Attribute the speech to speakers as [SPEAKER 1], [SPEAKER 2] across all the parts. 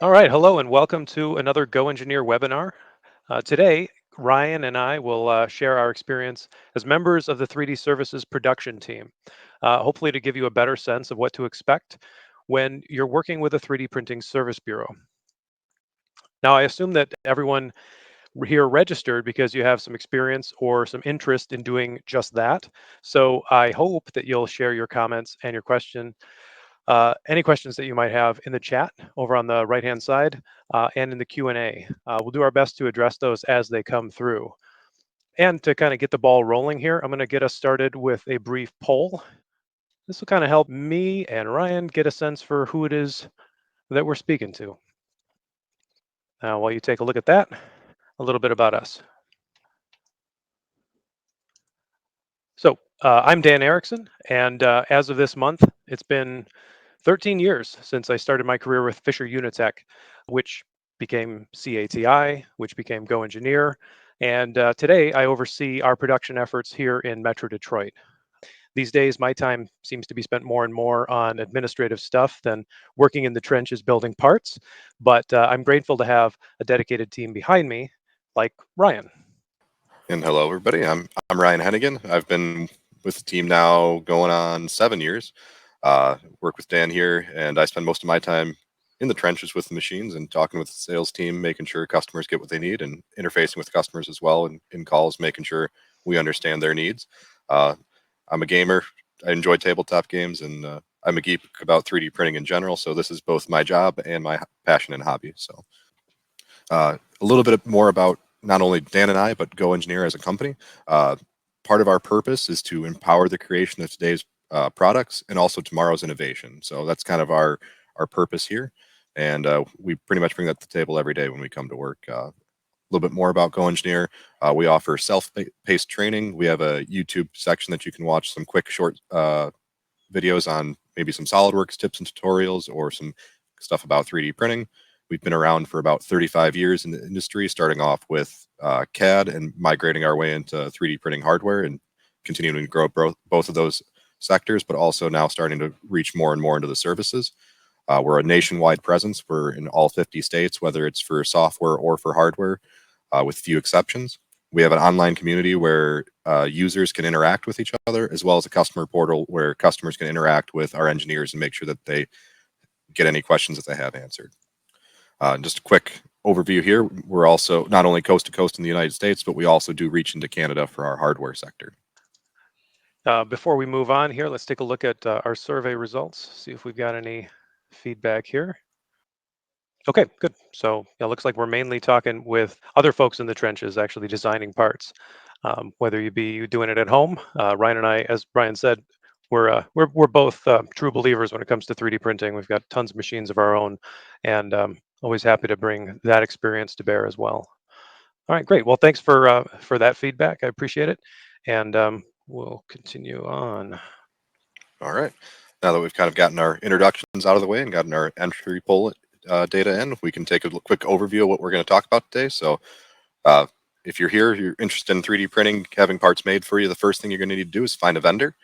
[SPEAKER 1] All right, hello and welcome to another GoEngineer webinar. Today, Ryan and I will share our experience as members of the 3D Services production team, hopefully to give you a better sense of what to expect when you're working with a 3D printing service bureau. Now, I assume that everyone here registered because you have some experience or some interest in doing just that. So I hope that you'll share your comments and your any questions that you might have in the chat over on the right-hand side and in the Q&A. We'll do our best to address those as they come through. And to kind of get the ball rolling here, I'm going to get us started with a brief poll. This will kind of help me and Ryan get a sense for who it is that we're speaking to. Now, while you take a look at that, a little bit about us. So I'm Dan Erickson, and as of this month, it's been 13 years since I started my career with Fisher Unitech, which became CATI, which became GoEngineer. And today I oversee our production efforts here in Metro Detroit. These days, my time seems to be spent more and more on administrative stuff than working in the trenches building parts. But I'm grateful to have a dedicated team behind me, like Ryan.
[SPEAKER 2] And hello, everybody. I'm Ryan Henigan. I've been with the team now going on 7 years. Work with Dan here, and I spend most of my time in the trenches with the machines and talking with the sales team, making sure customers get what they need, and interfacing with customers as well, and in calls, making sure we understand their needs. Uh, I'm a gamer. I enjoy tabletop games, and I'm a geek about 3D printing in general. So this is both my job and my passion and hobby. So a little bit more about not only Dan and I, but GoEngineer as a company. Uh, Part of our purpose is to empower the creation of today's products and also tomorrow's innovation. So that's kind of our purpose here, and we pretty much bring that to the table every day when we come to work. A little bit more about GoEngineer. We offer self-paced training. We have a YouTube section that you can watch some quick, short videos on maybe some SolidWorks tips and tutorials or some stuff about 3D printing. We've been around for about 35 years in the industry, starting off with CAD and migrating our way into 3D printing hardware and continuing to grow both of those sectors, but also now starting to reach more and more into the services. We're a nationwide presence. We're in all 50 states, whether it's for software or for hardware, with few exceptions. We have an online community where users can interact with each other, as well as a customer portal where customers can interact with our engineers and make sure that they get any questions that they have answered. Just a quick overview here. We're also not only coast to coast in the United States, but we also do reach into Canada for our hardware sector.
[SPEAKER 1] Before we move on here, let's take a look at our survey results, see if we've got any feedback here. Okay, good. So it looks like we're mainly talking with other folks in the trenches actually designing parts. Whether you be doing it at home, Ryan and I, as Brian said, we're both true believers when it comes to 3D printing. We've got tons of machines of our own, and always happy to bring that experience to bear as well. All right, great. Well, thanks for that feedback. I appreciate it, and we'll continue on.
[SPEAKER 2] All right. Now that we've kind of gotten our introductions out of the way and gotten our entry poll data in, we can take a quick overview of what we're going to talk about today. So uh, if you're interested in 3D printing, having parts made for you, the first thing you're going to need to do is find a vendor.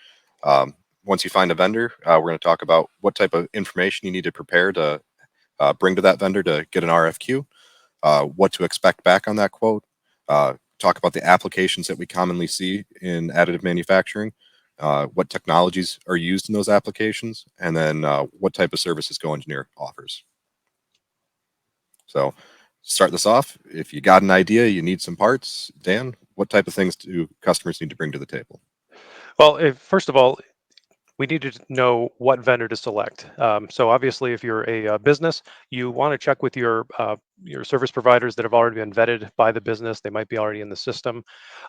[SPEAKER 2] Once you find a vendor, we're going to talk about what type of information you need to prepare to bring to that vendor to get an RFQ, what to expect back on that quote, talk about the applications that we commonly see in additive manufacturing, what technologies are used in those applications, and then what type of services GoEngineer offers. So start this off. If you got an idea, you need some parts, Dan, what type of things do customers need to bring to the table?
[SPEAKER 1] Well, first of all, we need to know what vendor to select. So obviously, if you're a business, you want to check with your service providers that have already been vetted by the business. They might be already in the system.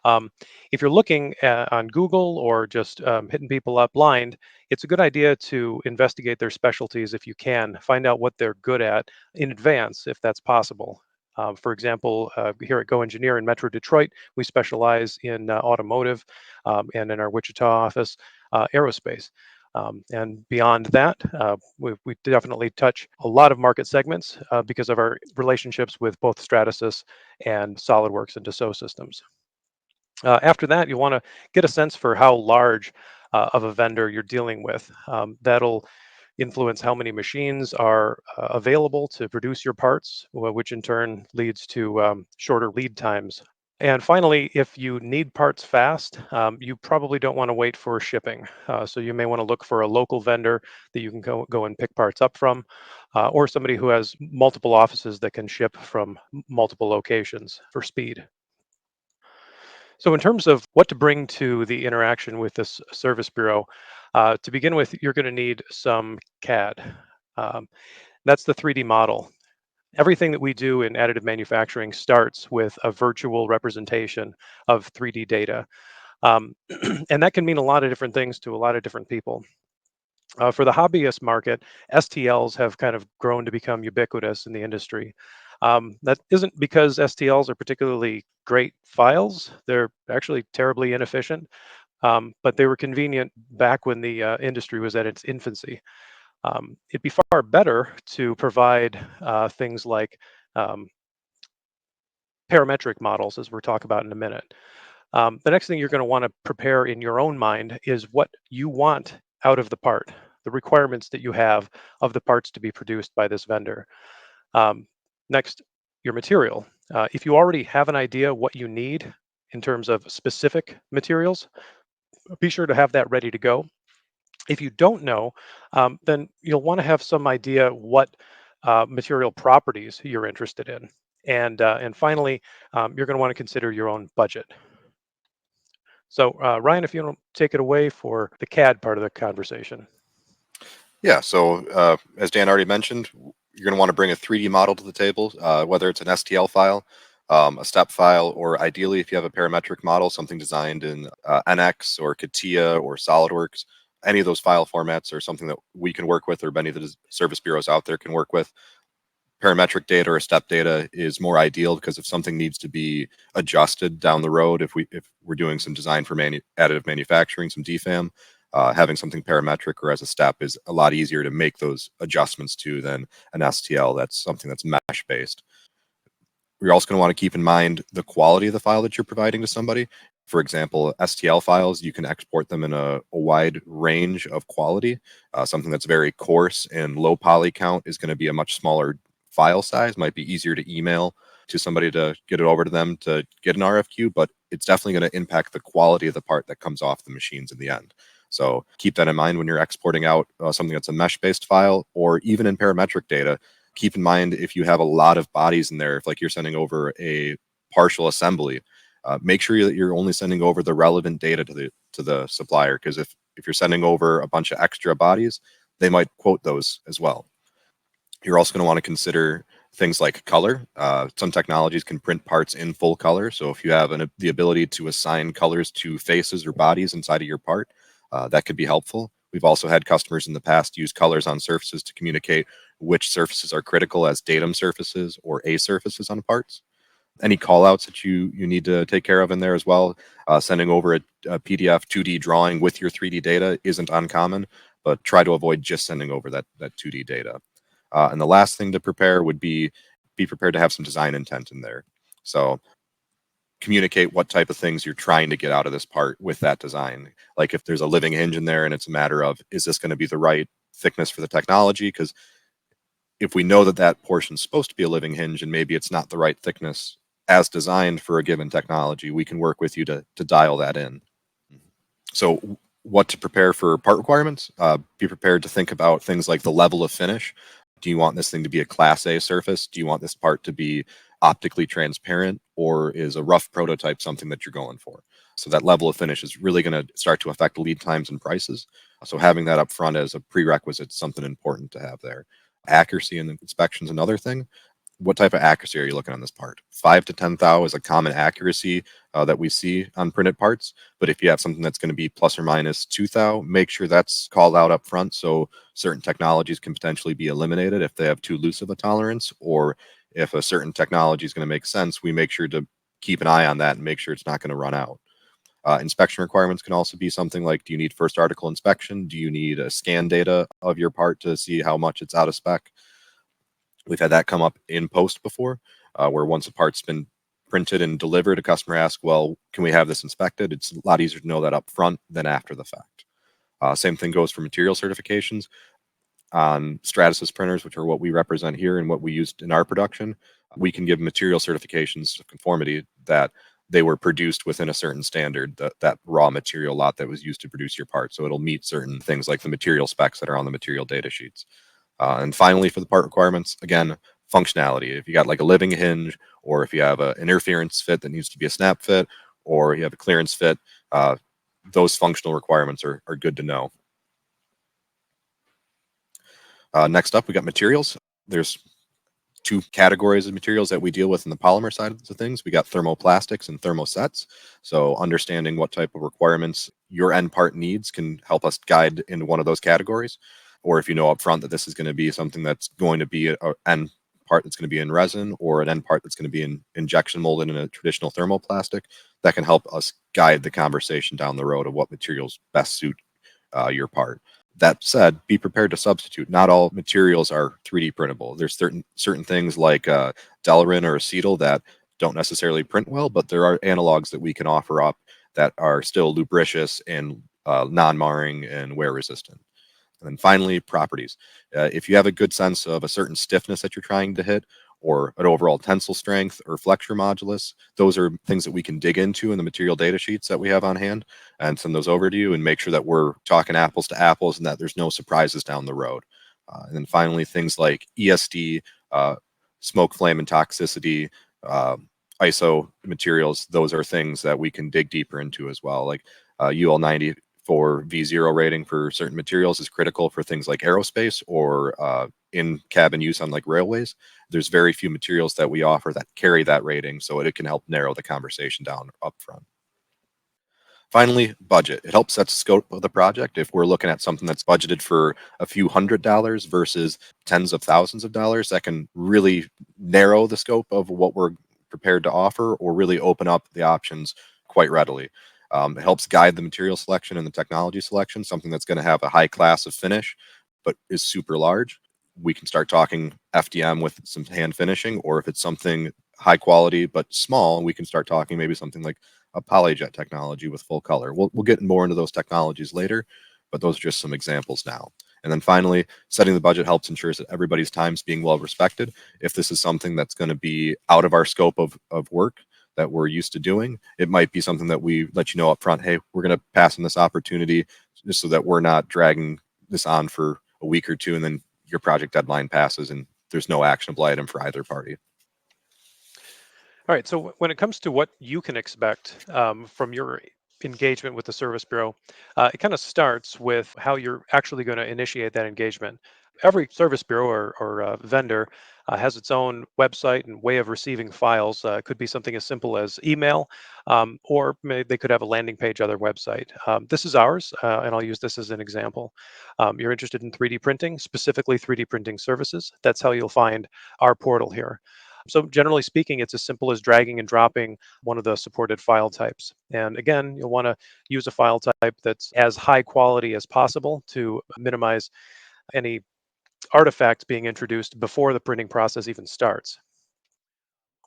[SPEAKER 1] If you're looking on Google or just hitting people up blind, it's a good idea to investigate their specialties if you can. Find out what they're good at in advance, if that's possible. For example, here at GoEngineer in Metro Detroit, we specialize in automotive, and in our Wichita office, aerospace. And beyond that, we definitely touch a lot of market segments because of our relationships with both Stratasys and SolidWorks and Dassault systems. After that, you want to get a sense for how large of a vendor you're dealing with. That'll influence how many machines are available to produce your parts, which in turn leads to shorter lead times. And finally, if you need parts fast, you probably don't want to wait for shipping. So you may want to look for a local vendor that you can go and pick parts up from, or somebody who has multiple offices that can ship from multiple locations for speed. So, in terms of what to bring to the interaction with this service bureau, to begin with, you're going to need some CAD. Um, that's the 3D model. Everything that we do in additive manufacturing starts with a virtual representation of 3D data. Um, and that can mean a lot of different things to a lot of different people. For the hobbyist market, STLs have kind of grown to become ubiquitous in the industry. That isn't because STLs are particularly great files, they're actually terribly inefficient, but they were convenient back when the industry was at its infancy. It'd be far better to provide things like um, parametric models, as we'll talk about in a minute. The next thing you're going to want to prepare in your own mind is what you want out of the part, the requirements that you have of the parts to be produced by this vendor. Um, Next, your material. If you already have an idea what you need in terms of specific materials, be sure to have that ready to go. If you don't know, then you'll want to have some idea what material properties you're interested in. And finally, you're going to want to consider your own budget. So, Ryan, if you want to take it away for the CAD part of the conversation.
[SPEAKER 2] Yeah, so as Dan already mentioned, you're going to want to bring a 3D model to the table, whether it's an STL file, a step file, or ideally, if you have a parametric model, something designed in NX or CATIA or SolidWorks. Any of those file formats are something that we can work with, or many of the service bureaus out there can work with. Parametric data or step data is more ideal because if something needs to be adjusted down the road, if we're doing some design for additive manufacturing, some DFAM, having something parametric or as a step is a lot easier to make those adjustments to than an STL. That's something that's mesh based. You're also going to want to keep in mind the quality of the file that you're providing to somebody. For example, STL files, you can export them in a wide range of quality. Something that's very coarse and low poly count is going to be a much smaller file size, might be easier to email to somebody to get it over to them to get an RFQ, but it's definitely going to impact the quality of the part that comes off the machines in the end. So keep that in mind when you're exporting out something that's a mesh-based file, or even in parametric data. Keep in mind if you have a lot of bodies in there, if like you're sending over a partial assembly, make sure that you're only sending over the relevant data to the supplier, because if you're sending over a bunch of extra bodies, they might quote those as well. You're also going to want to consider things like color. Some technologies can print parts in full color. So if you have the ability to assign colors to faces or bodies inside of your part, that could be helpful. We've also had customers in the past use colors on surfaces to communicate which surfaces are critical as datum surfaces or A surfaces on parts. Any callouts that you need to take care of in there as well. Sending over a PDF 2D drawing with your 3D data isn't uncommon, but try to avoid just sending over that 2D data. And the last thing to prepare would be prepared to have some design intent in there. So communicate what type of things you're trying to get out of this part with that design. Like if there's a living hinge in there and it's a matter of, is this going to be the right thickness for the technology? Because if we know that that portion is supposed to be a living hinge and maybe it's not the right thickness as designed for a given technology, we can work with you to dial that in. So what to prepare for part requirements? Be prepared to think about things like the level of finish. Do you want this thing to be a class A surface? Do you want this part to be optically transparent, or is a rough prototype something that you're going for? So that level of finish is really going to start to affect lead times and prices. So having that up front as a prerequisite is something important to have there. Accuracy and inspection is another thing. What type of accuracy are you looking on this part? 5 to 10 thou is a common accuracy that we see on printed parts. But if you have something that's going to be plus or minus 2 thou, make sure that's called out up front so certain technologies can potentially be eliminated if they have too loose of a tolerance, or if a certain technology is going to make sense, we make sure to keep an eye on that and make sure it's not going to run out. Inspection requirements can also be something like, do you need first article inspection? Do you need a scan data of your part to see how much it's out of spec? We've had that come up in post before, where once a part's been printed and delivered, a customer asks, well, can we have this inspected? It's a lot easier to know that up front than after the fact. Same thing goes for material certifications. On Stratasys printers, which are what we represent here and what we used in our production, we can give material certifications of conformity that they were produced within a certain standard, that raw material lot that was used to produce your part. So it'll meet certain things like the material specs that are on the material data sheets. And finally, for the part requirements, again, functionality. If you got like a living hinge, or if you have an interference fit that needs to be a snap fit, or you have a clearance fit, uh, those functional requirements are good to know. Next up, we got materials. There's two categories of materials that we deal with in the polymer side of the things. We got thermoplastics and thermosets. So understanding what type of requirements your end part needs can help us guide into one of those categories. Or if you know up front that this is going to be something that's going to be an end part that's going to be in resin, or an end part that's going to be in injection molded in a traditional thermoplastic, that can help us guide the conversation down the road of what materials best suit your part. That said, be prepared to substitute. Not all materials are 3D printable. There's certain things like Delrin or acetyl that don't necessarily print well, but there are analogs that we can offer up that are still lubricious and non-marring and wear resistant. And then finally, properties. If you have a good sense of a certain stiffness that you're trying to hit, or an overall tensile strength or flexure modulus, those are things that we can dig into in the material data sheets that we have on hand and send those over to you and make sure that we're talking apples to apples and that there's no surprises down the road. And then finally, things like ESD, smoke, flame, and toxicity, uh, ISO materials, those are things that we can dig deeper into as well. Like UL 90 for V0 rating for certain materials is critical for things like aerospace or in cabin use on like railways. There's very few materials that we offer that carry that rating, so it can help narrow the conversation down up front. Finally, budget. It helps set the scope of the project. If we're looking at something that's budgeted for a few $100s versus tens of thousands of dollars, that can really narrow the scope of what we're prepared to offer, or really open up the options quite readily. It helps guide the material selection and the technology selection, something that's going to have a high class of finish, but is super large. We can start talking FDM with some hand finishing, or if it's something high quality but small, we can start talking maybe something like a polyjet technology with full color. We'll get more into those technologies later, but those are just some examples now. And then finally, setting the budget helps ensures that everybody's time is being well respected. If this is something that's going to be out of our scope of work that we're used to doing, it might be something that we let you know up front, hey, we're going to pass on this opportunity, just so that we're not dragging this on for a week or two and then your project deadline passes and there's no actionable item for either party.
[SPEAKER 1] All right. So when it comes to what you can expect from your engagement with the service bureau, it kind of starts with how you're actually going to initiate that engagement. Every service bureau or vendor has its own website and way of receiving files. It could be something as simple as email, or they could have a landing page on their website. This is ours, and I'll use this as an example. You're interested in 3D printing, specifically 3D printing services. That's how you'll find our portal here. So generally speaking, it's as simple as dragging and dropping one of the supported file types. And again, you'll want to use a file type that's as high quality as possible to minimize any artifacts being introduced before the printing process even starts.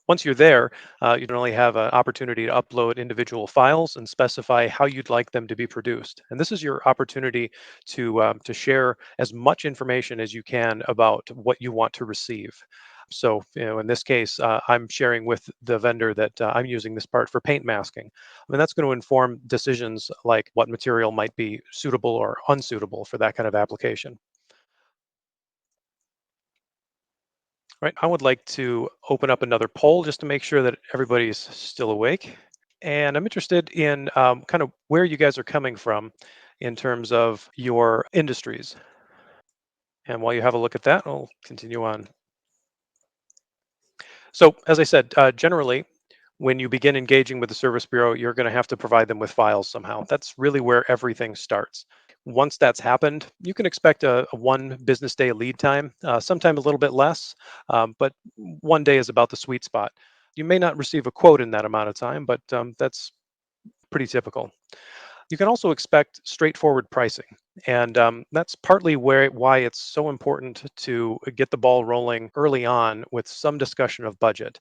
[SPEAKER 1] Once you're there, you generally have an opportunity to upload individual files and specify how you'd like them to be produced. And this is your opportunity to share as much information as you can about what you want to receive. So, in this case, I'm sharing with the vendor that I'm using this part for paint masking. I mean, that's going to inform decisions like what material might be suitable or unsuitable for that kind of application. Right. I would like to open up another poll just to make sure that everybody's still awake. And I'm interested in kind of where you guys are coming from in terms of your industries. And while you have a look at that, I'll continue on. So, as I said, generally, when you begin engaging with the service bureau, you're going to have to provide them with files somehow. That's really where everything starts. Once that's happened, you can expect a one business day lead time, sometime a little bit less, but one day is about the sweet spot. You may not receive a quote in that amount of time, but that's pretty typical. You can also expect straightforward pricing, and that's partly why it's so important to get the ball rolling early on with some discussion of budget,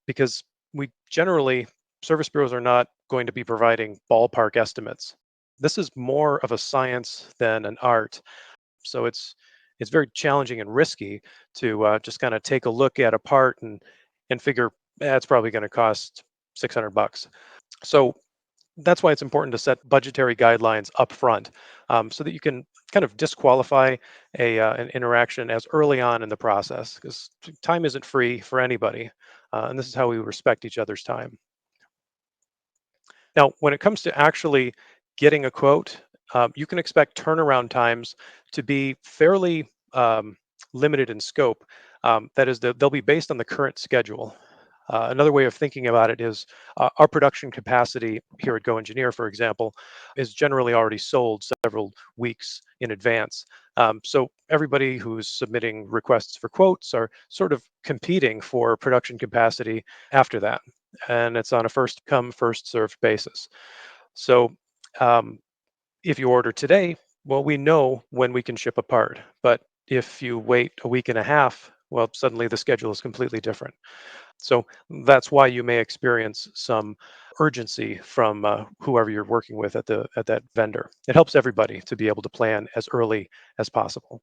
[SPEAKER 1] because we generally service bureaus are not going to be providing ballpark estimates. This is more of a science than an art, so it's it's very challenging and risky to just kind of take a look at a part and figure it's probably going to cost $600. So that's why it's important to set budgetary guidelines up front, so that you can kind of disqualify an interaction as early on in the process, because time isn't free for anybody, and this is how we respect each other's time. Now, when it comes to actually getting a quote, you can expect turnaround times to be fairly limited in scope. That is, they'll be based on the current schedule. Another way of thinking about it is our production capacity here at GoEngineer, for example, is generally already sold several weeks in advance. So everybody who's submitting requests for quotes are sort of competing for production capacity after that. And it's on a first come, first served basis. So um, if you order today, well, we know when we can ship a part. But if you wait a week and a half, well, suddenly the schedule is completely different. So that's why you may experience some urgency from whoever you're working with at that vendor. It helps everybody to be able to plan as early as possible.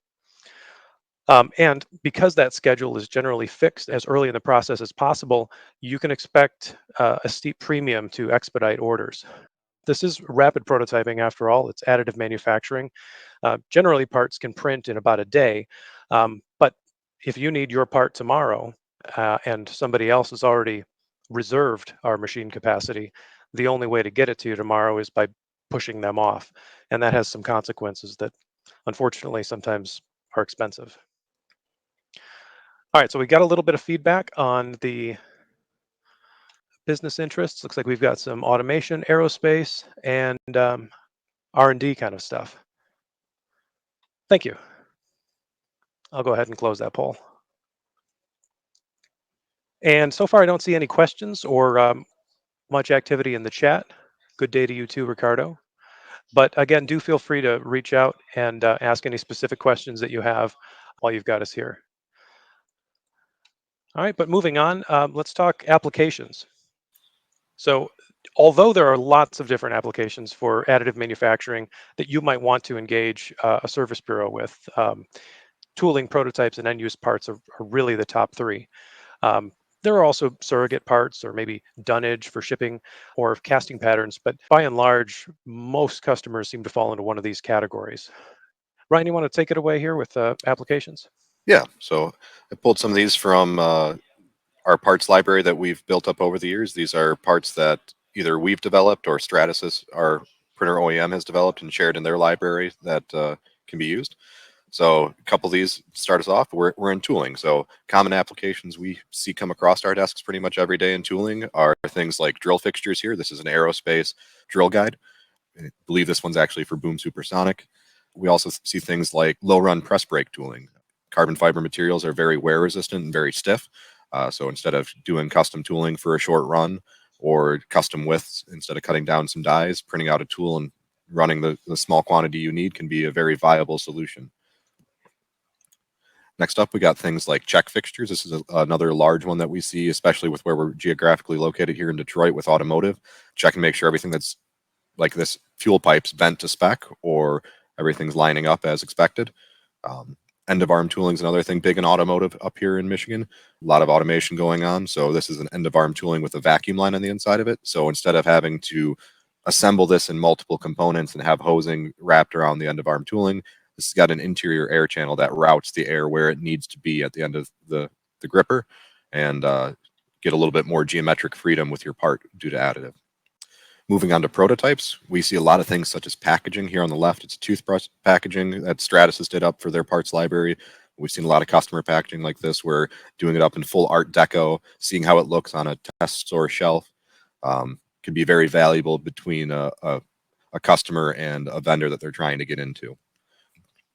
[SPEAKER 1] And because that schedule is generally fixed as early in the process as possible, you can expect a steep premium to expedite orders. This is rapid prototyping after all, it's additive manufacturing. Generally, parts can print in about a day, but if you need your part tomorrow and somebody else has already reserved our machine capacity, the only way to get it to you tomorrow is by pushing them off. And that has some consequences that unfortunately sometimes are expensive. All right, so we got a little bit of feedback on the business interests. Looks like we've got some automation, aerospace, and R&D kind of stuff. Thank you. I'll go ahead and close that poll. And so far, I don't see any questions or much activity in the chat. Good day to you too, Ricardo. But again, do feel free to reach out and ask any specific questions that you have while you've got us here. All right, but moving on, let's talk applications. So although there are lots of different applications for additive manufacturing that you might want to engage a service bureau with, tooling, prototypes, and end-use parts are really the top three. There are also surrogate parts or maybe dunnage for shipping or casting patterns, but by and large, most customers seem to fall into one of these categories. Ryan, you want to take it away here with applications?
[SPEAKER 2] Yeah, so I pulled some of these from our parts library that we've built up over the years. These are parts that either we've developed or Stratasys, our printer OEM, has developed and shared in their library that can be used. So a couple of these start us off. We're in tooling. So common applications we see come across our desks pretty much every day in tooling are things like drill fixtures here. This is an aerospace drill guide. I believe this one's actually for boom supersonic. We also see things like low run press brake tooling. Carbon fiber materials are very wear resistant and very stiff. So instead of doing custom tooling for a short run or custom widths, instead of cutting down some dies, printing out a tool and running the small quantity you need can be a very viable solution. Next up, we got things like check fixtures. This is another large one that we see, especially with where we're geographically located here in Detroit with automotive. Check and make sure everything that's like this fuel pipe's bent to spec or everything's lining up as expected. End of arm tooling is another thing big in automotive up here in Michigan. A lot of automation going on. So this is an end of arm tooling with a vacuum line on the inside of it. So instead of having to assemble this in multiple components and have hosing wrapped around the end of arm tooling, this has got an interior air channel that routes the air where it needs to be at the end of the gripper and get a little bit more geometric freedom with your part due to additive. Moving on to prototypes, we see a lot of things such as packaging. Here on the left, it's toothbrush packaging that Stratasys did up for their parts library. We've seen a lot of customer packaging like this. We're doing it up in full Art Deco, seeing how it looks on a test store shelf. Can be very valuable between a customer and a vendor that they're trying to get into.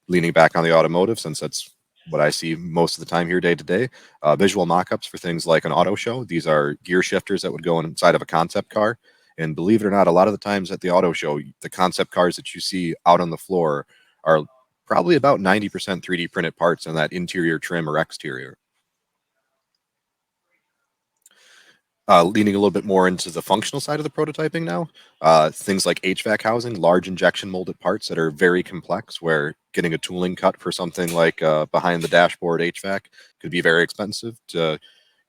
[SPEAKER 2] Leaning back on the automotive, since that's what I see most of the time here day to day, visual mock-ups for things like an auto show. These are gear shifters that would go inside of a concept car. And believe it or not, a lot of the times at the auto show, the concept cars that you see out on the floor are probably about 90% 3D printed parts in that interior trim or exterior. Leaning a little bit more into the functional side of the prototyping now. Things like HVAC housing, large injection molded parts that are very complex, where getting a tooling cut for something like behind the dashboard HVAC could be very expensive to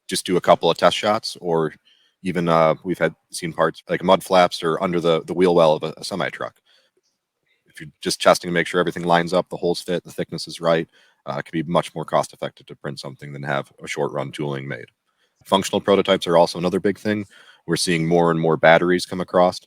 [SPEAKER 2] just do a couple of test shots, or even we've had seen parts like mud flaps or under the wheel well of a semi truck. If you're just testing to make sure everything lines up, the holes fit, the thickness is right, it could be much more cost effective to print something than have a short run tooling made. Functional prototypes are also another big thing. We're seeing more and more batteries come across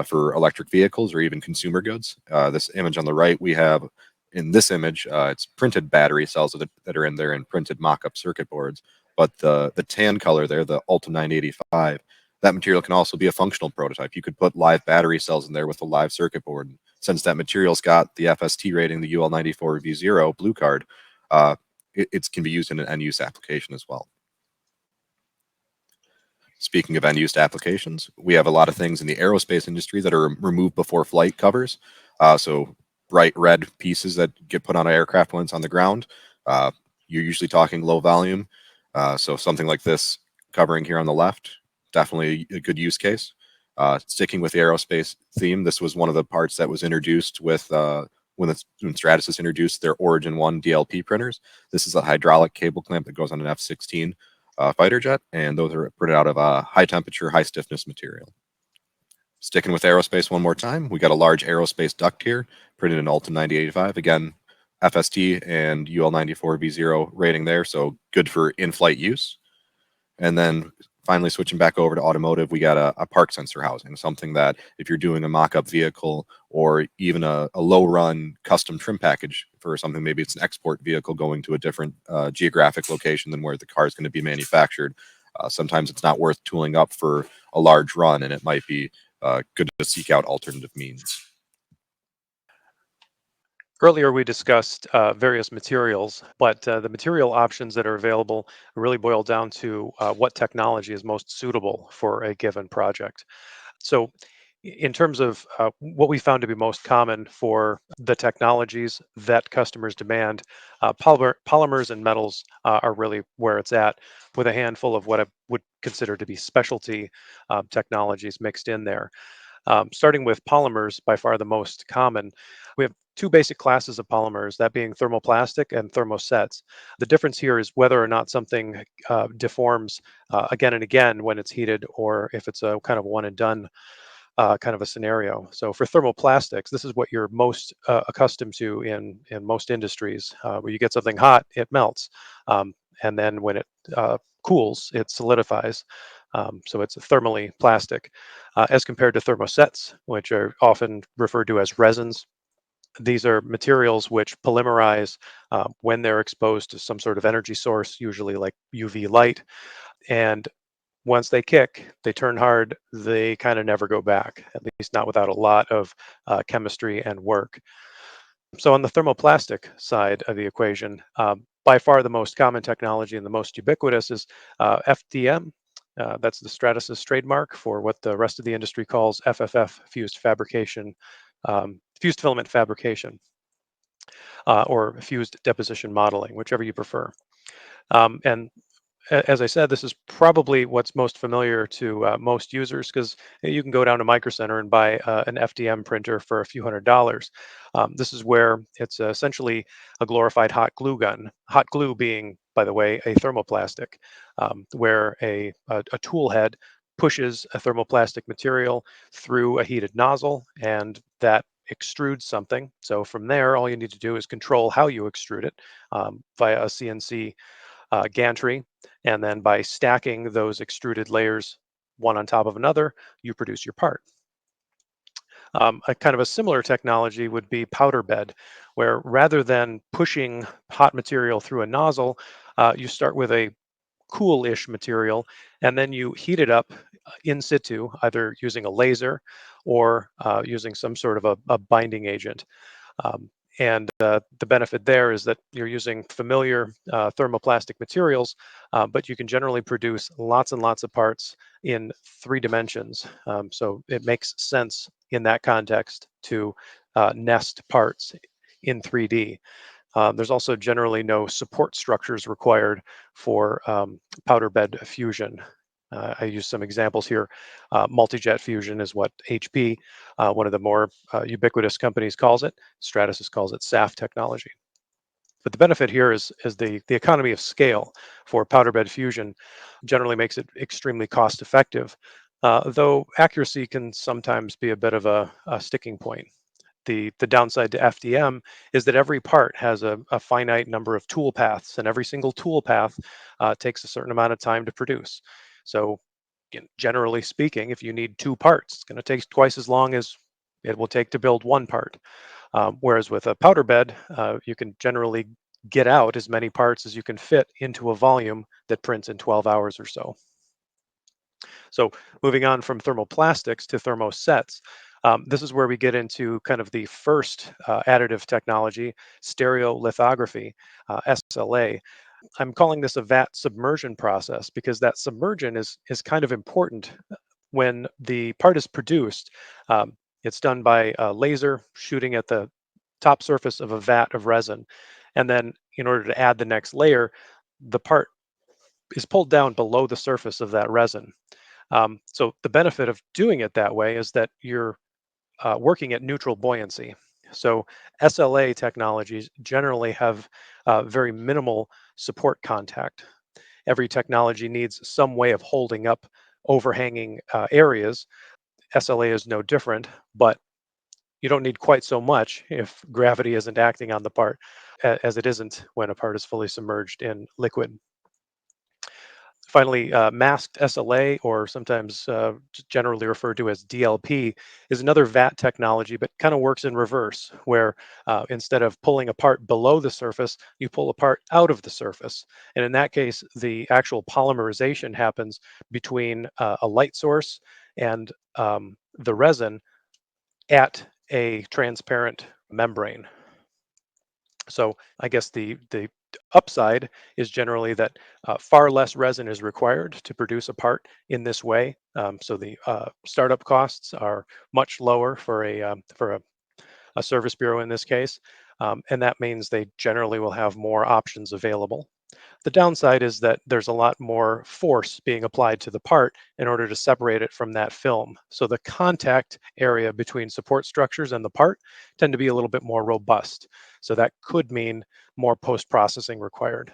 [SPEAKER 2] for electric vehicles or even consumer goods. This image on the right, we have in this image, it's printed battery cells that are in there and printed mock-up circuit boards. But the tan color there, the Ultra 985, that material can also be a functional prototype. You could put live battery cells in there with a live circuit board. Since that material's got the FST rating, the UL94V0 blue card, it can be used in an end-use application as well. Speaking of end-use applications, we have a lot of things in the aerospace industry that are removed before flight covers. So bright red pieces that get put on an aircraft when it's on the ground. Uh, you're usually talking low volume. So something like this covering here on the left, definitely a good use case. Sticking with the aerospace theme, this was one of the parts that was introduced with when Stratasys introduced their Origin 1 DLP printers. This is a hydraulic cable clamp that goes on an F-16 fighter jet, and those are printed out of high temperature, high stiffness material. Sticking with aerospace one more time, we got a large aerospace duct here, printed in Ultra 9085. Again, FST and UL94V0 rating there, so good for in-flight use. And then finally switching back over to automotive, we got a park sensor housing, something that if you're doing a mock-up vehicle or even a low-run custom trim package for something, maybe it's an export vehicle going to a different geographic location than where the car is going to be manufactured. Sometimes it's not worth tooling up for a large run, and it might be good to seek out alternative means.
[SPEAKER 1] Earlier, we discussed various materials, but the material options that are available really boil down to what technology is most suitable for a given project. So, in terms of what we found to be most common for the technologies that customers demand, polymers and metals are really where it's at, with a handful of what I would consider to be specialty technologies mixed in there. Starting with polymers, by far the most common, we have two basic classes of polymers, that being thermoplastic and thermosets. The difference here is whether or not something deforms again and again when it's heated, or if it's a kind of one and done kind of a scenario. So for thermoplastics, this is what you're most accustomed to in most industries, where you get something hot, it melts, and then when it cools, it solidifies. So it's thermally plastic, as compared to thermosets, which are often referred to as resins. These are materials which polymerize when they're exposed to some sort of energy source, usually like UV light, and once they kick, they turn hard, they kind of never go back, at least not without a lot of chemistry and work. So, on the thermoplastic side of the equation, by far the most common technology and the most ubiquitous is FDM. That's the Stratasys trademark for what the rest of the industry calls FFF, fused fabrication, fused filament fabrication, or fused deposition modeling, whichever you prefer. And as I said, this is probably what's most familiar to most users, because you can go down to Micro Center and buy an FDM printer for a few $100s. This is where it's essentially a glorified hot glue gun. Hot glue being, by the way, a thermoplastic, where a tool head pushes a thermoplastic material through a heated nozzle, and that extrudes something. So from there, all you need to do is control how you extrude it via a CNC gantry, and then by stacking those extruded layers one on top of another, you produce your part. A kind of a similar technology would be powder bed, where rather than pushing hot material through a nozzle, you start with a cool-ish material, and then you heat it up in situ, either using a laser or using some sort of a binding agent. And the benefit there is that you're using familiar thermoplastic materials, but you can generally produce lots and lots of parts in 3 dimensions. So it makes sense in that context to nest parts in 3D. There's also generally no support structures required for powder bed fusion. I use some examples here. Multi-jet fusion is what HP, one of the more ubiquitous companies, calls it. Stratasys calls it SAF technology. But the benefit here is the economy of scale for powder bed fusion generally makes it extremely cost effective, though accuracy can sometimes be a bit of a sticking point. The downside to FDM is that every part has a finite number of tool paths, and every single tool path takes a certain amount of time to produce. So, generally speaking, if you need two parts, it's going to take twice as long as it will take to build one part. Whereas with a powder bed, you can generally get out as many parts as you can fit into a volume that prints in 12 hours or so. So moving on from thermoplastics to thermosets, this is where we get into kind of the first additive technology, stereolithography, SLA. I'm calling this a vat submersion process because that submersion is kind of important when the part is produced. Um, it's done by a laser shooting at the top surface of a vat of resin. And then in order to add the next layer, the part is pulled down below the surface of that resin. So the benefit of doing it that way is that you're working at neutral buoyancy. So SLA technologies generally have very minimal support contact. Every technology needs some way of holding up overhanging areas. SLA is no different, but you don't need quite so much if gravity isn't acting on the part, as it isn't when a part is fully submerged in liquid. Finally, masked SLA, or sometimes generally referred to as DLP, is another VAT technology, but kind of works in reverse, where instead of pulling a part below the surface, you pull a part out of the surface. And in that case, the actual polymerization happens between a light source and the resin at a transparent membrane. So I guess the upside is generally that far less resin is required to produce a part in this way. So the startup costs are much lower for a service bureau in this case, and that means they generally will have more options available. The downside is that there's a lot more force being applied to the part in order to separate it from that film. So the contact area between support structures and the part tend to be a little bit more robust. So that could mean more post-processing required.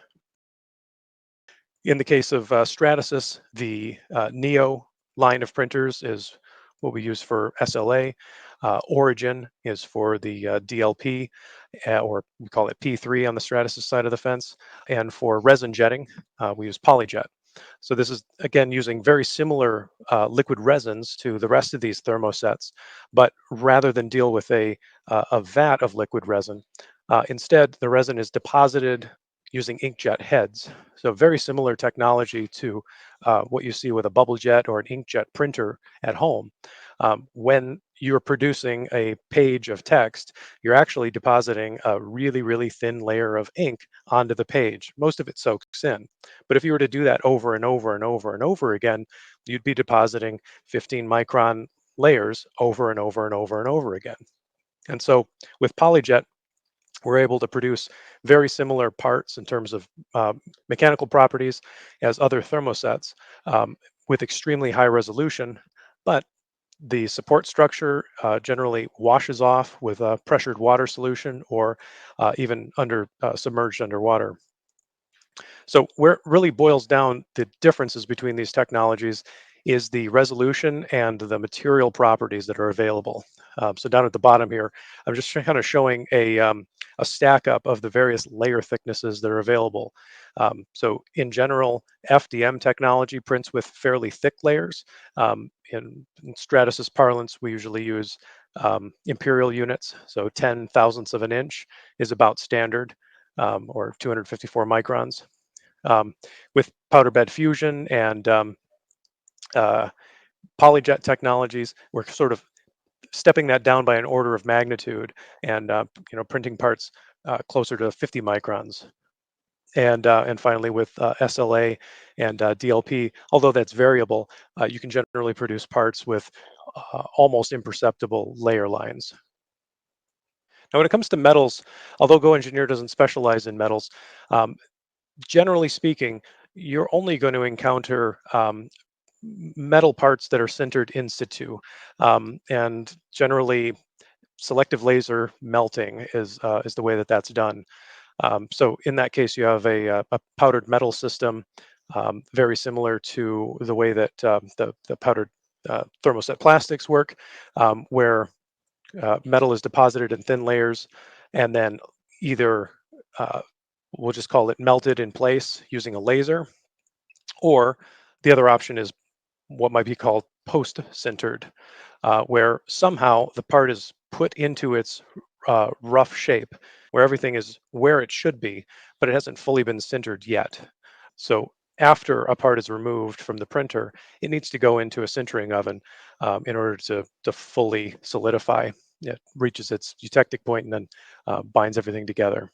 [SPEAKER 1] In the case of Stratasys, the Neo line of printers is what we use for SLA. Origin is for the DLP, or we call it P3 on the Stratasys side of the fence. And for resin jetting, we use PolyJet. So this is, again, using very similar liquid resins to the rest of these thermosets, but rather than deal with a vat of liquid resin, instead the resin is deposited using inkjet heads. So very similar technology to what you see with a bubble jet or an inkjet printer at home. When you're producing a page of text, you're actually depositing a really, really thin layer of ink onto the page. Most of it soaks in. But if you were to do that over and over and over and over again, you'd be depositing 15 micron layers over and over and over and over again. And so with PolyJet, we're able to produce very similar parts in terms of mechanical properties as other thermosets, with extremely high resolution, but the support structure generally washes off with a pressured water solution, or even submerged underwater. So where it really boils down, the differences between these technologies is the resolution and the material properties that are available. So down at the bottom here, I'm just kind of showing a stack up of the various layer thicknesses that are available. So in general, FDM technology prints with fairly thick layers. In Stratasys parlance, we usually use imperial units. So 10 thousandths of an inch is about standard, or 254 microns. Um, with powder bed fusion and uh, polyjet technologies, we're sort of stepping that down by an order of magnitude, and printing parts closer to 50 microns. And finally, with SLA and DLP, although that's variable, you can generally produce parts with almost imperceptible layer lines. Now, when it comes to metals, although GoEngineer doesn't specialize in metals, um, generally speaking, you're only going to encounter metal parts that are sintered in situ, and generally selective laser melting is the way that that's done. So in that case, you have a powdered metal system, very similar to the way that the powdered thermoset plastics work, where metal is deposited in thin layers and then either uh, we'll just call it melted in place using a laser, or the other option is what might be called post sintered, where somehow the part is put into its rough shape, where everything is where it should be, but it hasn't fully been sintered yet. So after a part is removed from the printer, it needs to go into a sintering oven in order to fully solidify. It reaches its eutectic point and then binds everything together.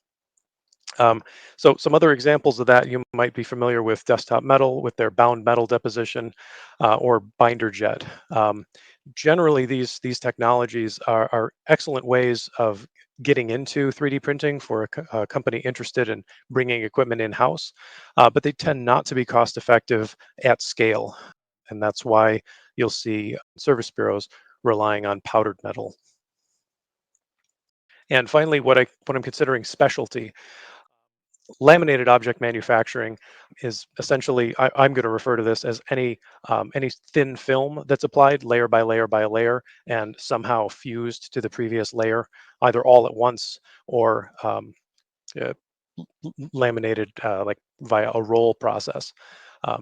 [SPEAKER 1] So some other examples of that, you might be familiar with Desktop Metal with their bound metal deposition, or binder jet. Generally, these technologies are excellent ways of getting into 3D printing for a company interested in bringing equipment in-house, but they tend not to be cost effective at scale. And that's why you'll see service bureaus relying on powdered metal. And finally, what I'm considering specialty, laminated object manufacturing is essentially, I'm going to refer to this as any thin film that's applied layer by layer by layer and somehow fused to the previous layer, either all at once or uh, laminated like via a roll process.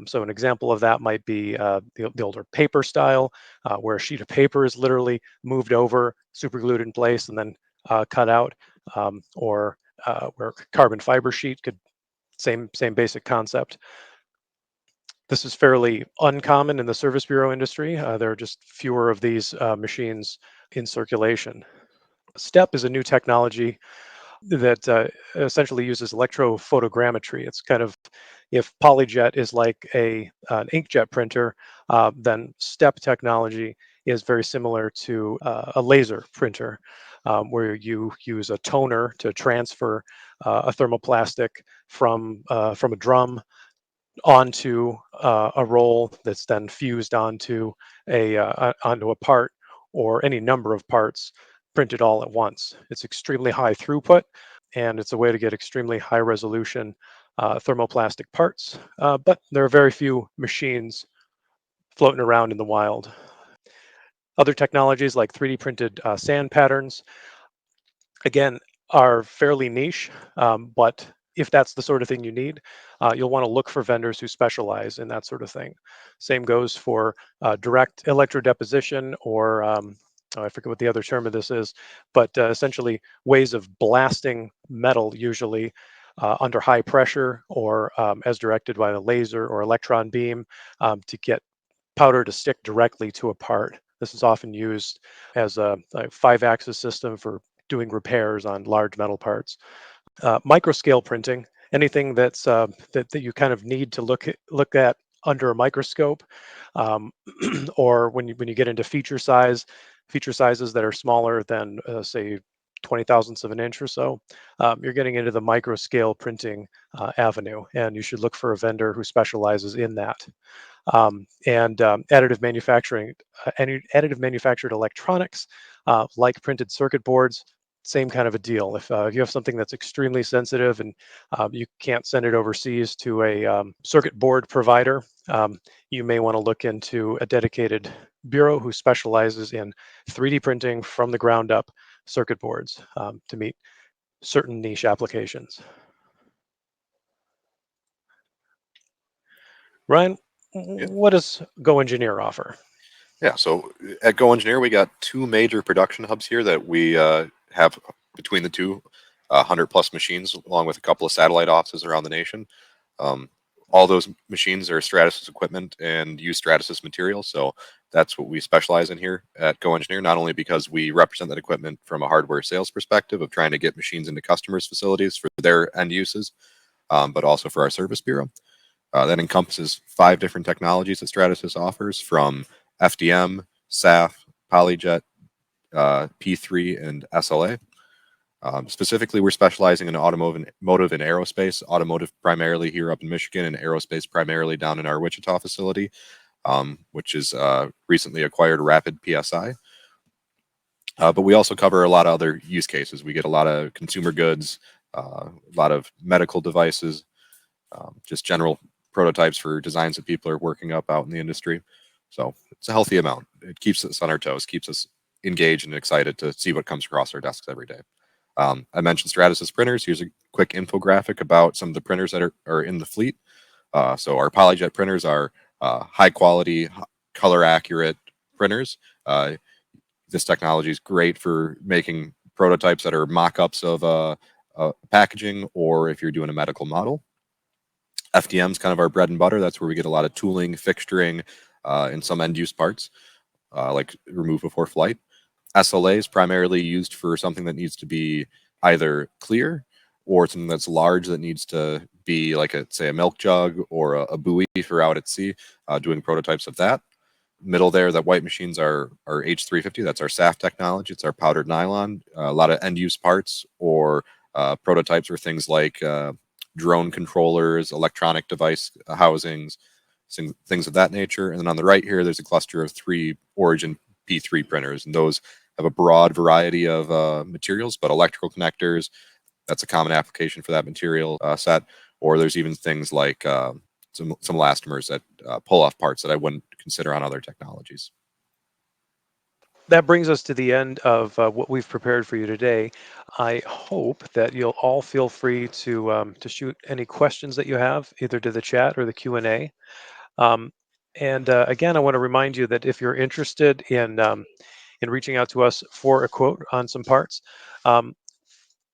[SPEAKER 1] So an example of that might be the older paper style, where a sheet of paper is literally moved over, superglued in place, and then cut out, or where carbon fiber sheet could, same basic concept. This is fairly uncommon in the service bureau industry. There are just fewer of these machines in circulation. STEP is a new technology that essentially uses electrophotogrammetry. It's kind of, if PolyJet is like an inkjet printer, then STEP technology is very similar to a laser printer, where you use a toner to transfer a thermoplastic from a drum onto a roll that's then fused onto a part or any number of parts printed all at once. It's extremely high throughput, and it's a way to get extremely high resolution thermoplastic parts. But there are very few machines floating around in the wild. Other technologies like 3D printed sand patterns, again, are fairly niche, but if that's the sort of thing you need, you'll want to look for vendors who specialize in that sort of thing. Same goes for direct electrodeposition, or oh, I forget what the other term of this is, but essentially ways of blasting metal, usually under high pressure or as directed by a laser or electron beam, to get powder to stick directly to a part. This is often used as a five-axis system for doing repairs on large metal parts. Microscale printing, anything that you kind of need to look at under a microscope, um, or when you get into feature sizes that are smaller than say 20 thousandths of an inch or so, you're getting into the microscale printing avenue, and you should look for a vendor who specializes in that. And additive manufacturing, any additive manufactured electronics, like printed circuit boards, same kind of a deal. If you have something that's extremely sensitive and you can't send it overseas to a circuit board provider, you may want to look into a dedicated bureau who specializes in 3D printing from the ground up circuit boards to meet certain niche applications. Ryan,
[SPEAKER 2] Yeah.
[SPEAKER 1] what does GoEngineer offer?
[SPEAKER 2] Yeah. So at GoEngineer, we got two major production hubs here that we have between the two, 100 plus machines, along with a couple of satellite offices around the nation. Um, all those machines are Stratasys equipment and use Stratasys material. So that's what we specialize in here at GoEngineer, not only because we represent that equipment from a hardware sales perspective of trying to get machines into customers' facilities for their end uses, but also for our service bureau. That encompasses 5 different technologies that Stratasys offers, from FDM, SAF, PolyJet, P3, and SLA. Specifically, we're specializing in automotive and aerospace. Automotive primarily here up in Michigan, and aerospace primarily down in our Wichita facility. which is recently acquired Rapid PSI. But we also cover a lot of other use cases. We get a lot of consumer goods, a lot of medical devices, just general prototypes for designs that people are working up out in the industry. So it's a healthy amount. It keeps us on our toes, keeps us engaged and excited to see what comes across our desks every day. I mentioned Stratasys printers. Here's a quick infographic about some of the printers that are in the fleet. So our PolyJet printers are high quality, color accurate printers. This technology is great for making prototypes that are mock-ups of packaging, or if you're doing a medical model. FDM is kind of our bread and butter. That's where we get a lot of tooling, fixturing, and some end-use parts, like remove before flight. SLA is primarily used for something that needs to be either clear or something that's large that needs to be like say a milk jug or a buoy for out at sea, doing prototypes of that. Middle there, that white machines are H350. That's our SAF technology. It's our powdered nylon. A lot of end use parts or prototypes or things like drone controllers, electronic device housings, things of that nature. And then on the right here, there's a cluster of 3 Origin P3 printers, and those have a broad variety of materials, but electrical connectors, that's a common application for that material set. Or there's even things like some elastomers that pull off parts that I wouldn't consider on other technologies.
[SPEAKER 1] That brings us to the end of what we've prepared for you today. I hope that you'll all feel free to shoot any questions that you have, either to the chat or the Q&A. Um, and again, I want to remind you that if you're interested in reaching out to us for a quote on some parts, um,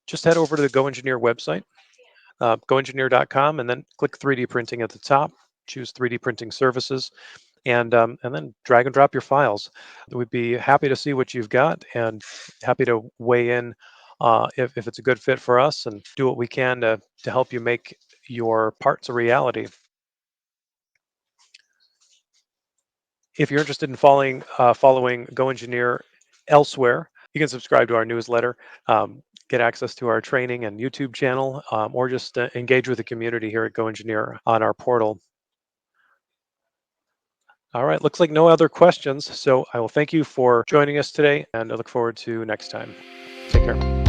[SPEAKER 1] just head over to the GoEngineer website, goengineer.com, and then click 3D printing at the top. Choose 3D printing services, and then drag and drop your files. We'd be happy to see what you've got and happy to weigh in if it's a good fit for us, and do what we can to help you make your parts a reality. If you're interested in following GoEngineer elsewhere, you can subscribe to our newsletter, get access to our training and YouTube channel, or just engage with the community here at GoEngineer on our portal. All right, looks like no other questions. So I will thank you for joining us today, and I look forward to next time. Take care.